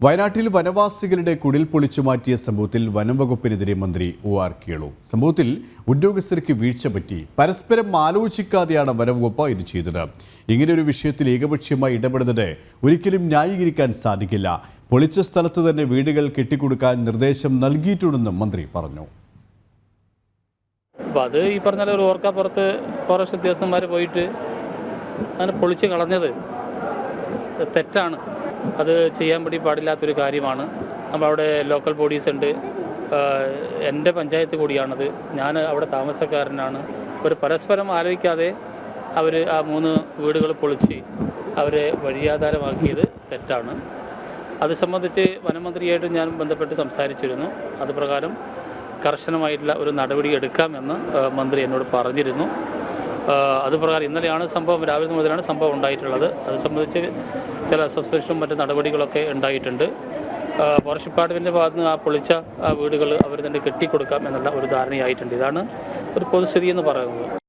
വയനാട്ടിൽ വനവാസികളുടെ കുടിൽ പൊളിച്ചു മാറ്റിയ സംഭവത്തിൽ വനംവകുപ്പിനെതിരെ മന്ത്രി ഒ.ആർ. കേളു. സംഭവത്തിൽ ഉദ്യോഗസ്ഥർക്ക് വീഴ്ച പറ്റി. പരസ്പരം ആലോചിക്കാതെയാണ് വനംവകുപ്പ് ഇത് ചെയ്തത്. ഇങ്ങനെയൊരു വിഷയത്തിൽ ഏകപക്ഷീയമായി ഇടപെടുന്നത് ഒരിക്കലും ന്യായീകരിക്കാൻ സാധിക്കില്ല. പൊളിച്ച സ്ഥലത്ത് തന്നെ വീടുകൾ കെട്ടിക്കൊടുക്കാൻ നിർദ്ദേശം നൽകിയിട്ടുണ്ടെന്നും മന്ത്രി പറഞ്ഞു. അത് ഈ പറഞ്ഞ ഒരു ഓർക്കാപ്പുറത്ത് ഫോറസ്റ്റ് ഉദ്യോഗസ്ഥന്മാർ പോയിട്ട് അങ്ങനെ പൊളിച്ച് കളഞ്ഞത് തെറ്റാണ്. അത് ചെയ്യാൻ വേണ്ടി പാടില്ലാത്തൊരു കാര്യമാണ്. നമ്മളവിടെ ലോക്കൽ ബോഡീസ് ഉണ്ട്, എൻ്റെ പഞ്ചായത്ത് കൂടിയാണത്, ഞാൻ അവിടെ താമസക്കാരനാണ്. ഒരു പരസ്പരം ആലോചിക്കാതെ അവർ ആ 3 വീടുകൾ പൊളിച്ച് അവരെ വഴിയാധാരമാക്കിയത് തെറ്റാണ്. അത് സംബന്ധിച്ച് വനമന്ത്രിയായിട്ട് ഞാൻ ബന്ധപ്പെട്ട് സംസാരിച്ചിരുന്നു. അതുപ്രകാരം കർശനമായിട്ടുള്ള ഒരു നടപടി എടുക്കാമെന്ന് മന്ത്രി എന്നോട് പറഞ്ഞിരുന്നു. അതുപ്രകാരം ഇന്നലെയാണ് സംഭവം, രാവിലെ മുതലാണ് സംഭവം ഉണ്ടായിട്ടുള്ളത്. അത് സംബന്ധിച്ച് ചില സസ്പെൻഷനും മറ്റ് നടപടികളൊക്കെ ഉണ്ടായിട്ടുണ്ട്. ഫോറസ്റ്റ് ഡിപ്പാർട്ട്മെൻറ്റിൻ്റെ ഭാഗത്ത് നിന്ന് ആ പൊളിച്ച വീടുകൾ അവർ തന്നെ കെട്ടിക്കൊടുക്കാം എന്നുള്ള ഒരു ധാരണയായിട്ടുണ്ട്. ഇതാണ് ഒരു പൊതുസ്ഥിതി എന്ന് പറയുന്നത്.